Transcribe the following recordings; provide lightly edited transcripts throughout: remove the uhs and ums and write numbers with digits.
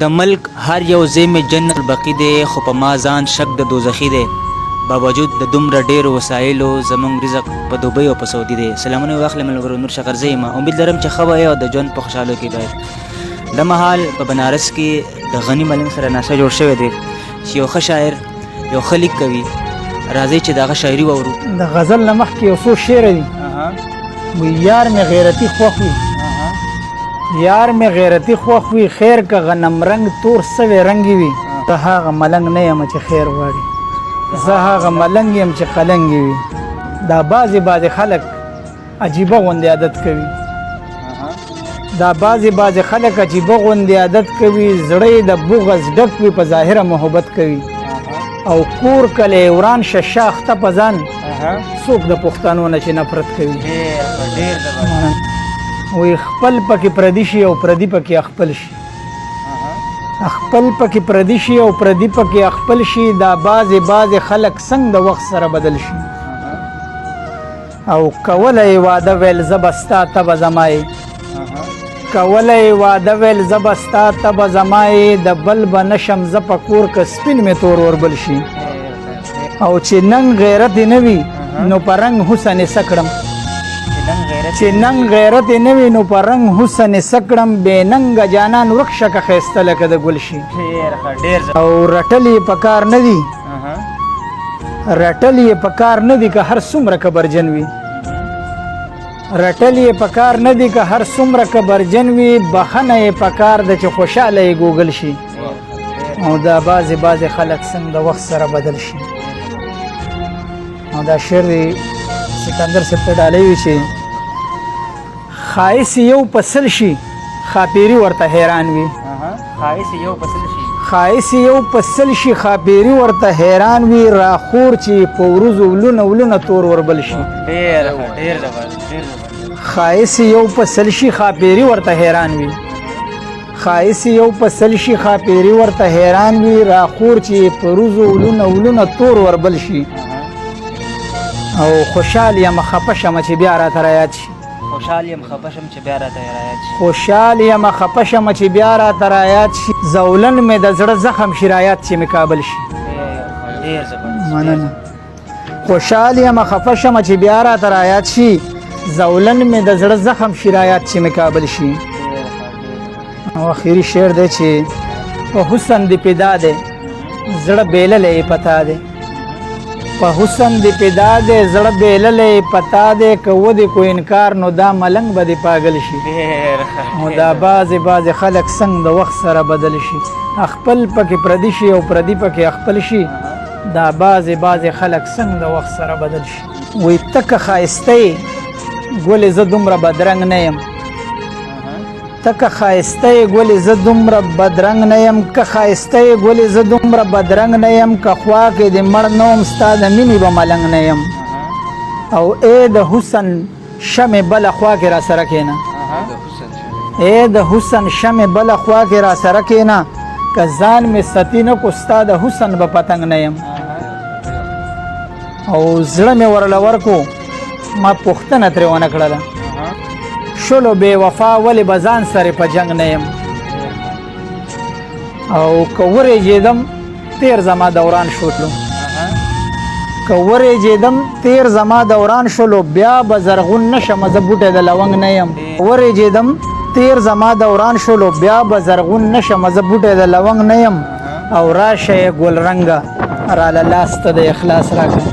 د ملک هر یو ځای مې جنت البقیع دی، خو په ما ځان شک د دوزخي دی. باوجود د دومره ډېرو وسایلو زموږ رزق په دوبۍ او په سعودي دی. سلامونه مې واخلئ ملګرو، نور شکرزی یم. امید لرم چې ښه به یې او د ژوند په خوشحالو کې باید. د مهال په بنارس کې د غني ملنګ سره ناسته جوړ شوی دی چې یو ښه شاعر یو ښه لیک کوي. راځئ چې د هغه شاعري واورو. د غزل نه مخکې یو څو شعر دي. وی یار مې غیرتي خوښ وي، یار مې غیرتي خوښ وي، خیر که غنم رنگ تور سوی رنګي وي. زه هغه ملنګ نه یم چې خیر غواړي، زه هغه ملنګ یم چې قلنګي وي. دا بعضې خلک عجیبه غوندې عادت کوي، دا بعضې خلک عجیبه غوندې عادت کوي. زړه د بغض ډک وي، په ظاهره محبت کوي. او کور کلی وران شه شاخته په ځان، څوک د پښتنو نه چې نفرت کوي. وی خپل پکې پردي شي او پردي پکې خپل شي، خپل پکې پردي شي او پردي پکې خپل شي. دا بعضې خلک څنګه د وخت سره بدل شي. او کولی واده ویل زه به ستا ته به زما یې، کولی واده ویل زه به ستا ته به زما یې. د بل به نشم زه په کور که سپین مې تور وربل شي. او چې ننګ غیرت یې نه وي نو په رنګ حسن یې څه کړم، چې ننګ غیرت یې نه وي نو په رنګ حسن یې څه کړم. بې ننګه جانان ورک شه که ښایسته لکه د ګل شي. او رټل یې په کار نه دي، رټل یې په کار نه دي که هر څومره کبرجن وي، رټل یې په کار نه دي که هر څومره کبرجن وي. بخنه یې په کار ده چې خوشحاله یې ګوګل شي. او دا بعضې خلک څنګه د وخت سره بدل شي. او دا شعر دی سکندر صاحب ته ډالۍ وي چې ښایست یو پسل شي خاپیري ورته حیران وي، ښایست یو پسل شي خاپیري ورته حیران وي. راخور چې په وروځو ولونه تور وربل شي. ښایست یو پسل شي خاپیري ورته حیران وي، ښایست یو پسل شي خاپیري ورته حیران وي. راخور چې په وروځو ولونه تور وربل شي. او خوشحال یم خفه شمه چې بیا راته رایاد شي، خوشحال یم خفه شم چې بیا راته رایاد شي، خوشحال یم خفه شمه چې بیا راته رایاد شي. زولن مې د زړه زخم شي رایاد چې مې کابل شي. مننه. خوشحال یم خفه شمه چې بیا راته رایاد شي، زولن مې د زړه زخم شي رایاد چې مې کابل شي. او اخیری شعر دی چې په حسن دی پیدا دی زړه بیللی پتا دی، په حسن دی پیدا دی زړه بیللی پتا دی. که ودې کو انکار نو دا ملنګ به دې پاگل شي. او دا بعضې خلک څنګه د وخت سره بدل شي، خپل پکې پردي شي او پردي پکې خپل شي. دا بعضې خلک څنګه د وخت سره بدل شي. وی تکه ښایسته یې ګلې زه دومره بدرنګ نه یم، تکه ښایسته یې ګلې زه دومره بدرنګ نه یم. که ښایسته یې ګلې زه دومره بدرنګ نه یم، که خوا کې دې مړ نه وم ستا د مینې به ملنګ نه یم. او ای د حسن شمې بله خوا کې را سره کښېنه، ای د حسن شمې بله خوا کې را سره کښېنه. که ځان مې ستی نه کو ستا د حسن به پتنګ نه یم. او زړه مې ورله ورکو ما پوښتنه ترې ونه کړله، شلو بې وفا ولې به ځان سره په جنګ نه یم. او که ورېږېدم تیر زما دوران شولو، که ورېږېدم تیر زما دوران شولو. بیا به زرغون نشم زه بوټی د لونګ نه یم. ورېږېدم تیر زما دوران شولو، بیا به زرغون نشم زه بوټی د لونګ نه یم. او راشه یې ګلرنګه راله لاس ته د اخلاص راکړه،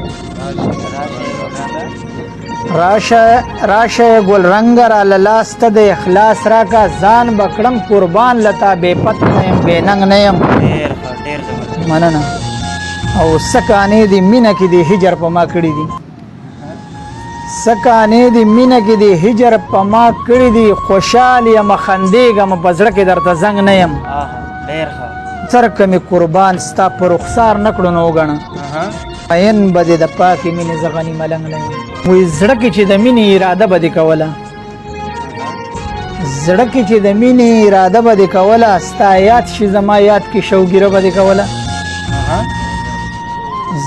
راشه ګل رنگ را لاس ته د اخلاص راکا. ځان بکړم قربان لتا بے پت نه یم بے ننګ نه یم. مننه. او سکانې دی مینه کې دی هجر په ما کړی دی، سکانې دی مینه کې دی هجر په ما کړی دی. خوشحال یم خندېږم په زړه کې درته زنګ نه یم. څرک مې قربان ستا په رخسار نه کړو نو وګڼه، عین به دې د پاکې مینې زه غني ملنګ نه یم. وی زړه کې چې د مینې اراده به دې کوله، زړه کې چې د مینې اراده به دې کوله. ستا یاد شي زما یاد کې شوګیره به دې کوله،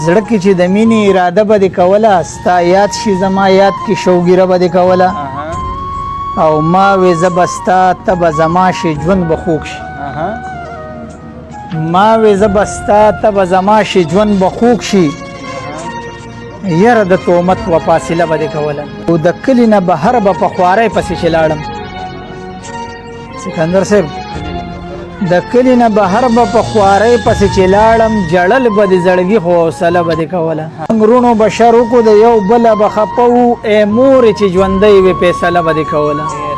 زړه کې چې د مینې اراده به دې کوله. ستا یاد شي زما یاد کې شوګیره به دې کوله. او ما وې زه به ستا ته به زما شي ژوند به خوږ شي، ما وې زه به ستا ته به زما شي ژوند به خوږ شي یره د تهمت و فاصله به دې کوله او د کلي نه بهر به په خوارۍ پسې چې لاړم سکندر صاحب د کلي نه بهر به په خوارۍ پسې چې لاړم جړل به د زړګي خو حوصله به دې کوله غرونو به شر وکړو د یو بله به خفه وو ای مورې چې ژوندی وې فیصله به دې کوله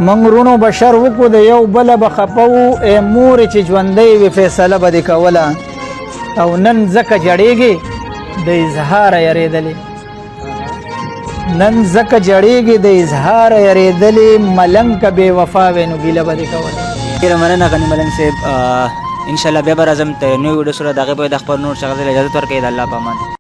موږ وروڼو به شر وکړو د یو بله به خفه وو ای مورې چې ژوندی وې فیصله به دې کوله او نن ځکه جړېږې د اظهاره یېرېدلې نن ځکه جړېږې د اظهاره یېرېدلې ملنګ که بې وفا وې نو ګیله به دې کوله ډېره مننه غني ملنګ صاحب انشاءالله بیا به راځم ته نوې ویډیو سره د هغې به د خپل نور شخص اجازت ورکوي د الله په امان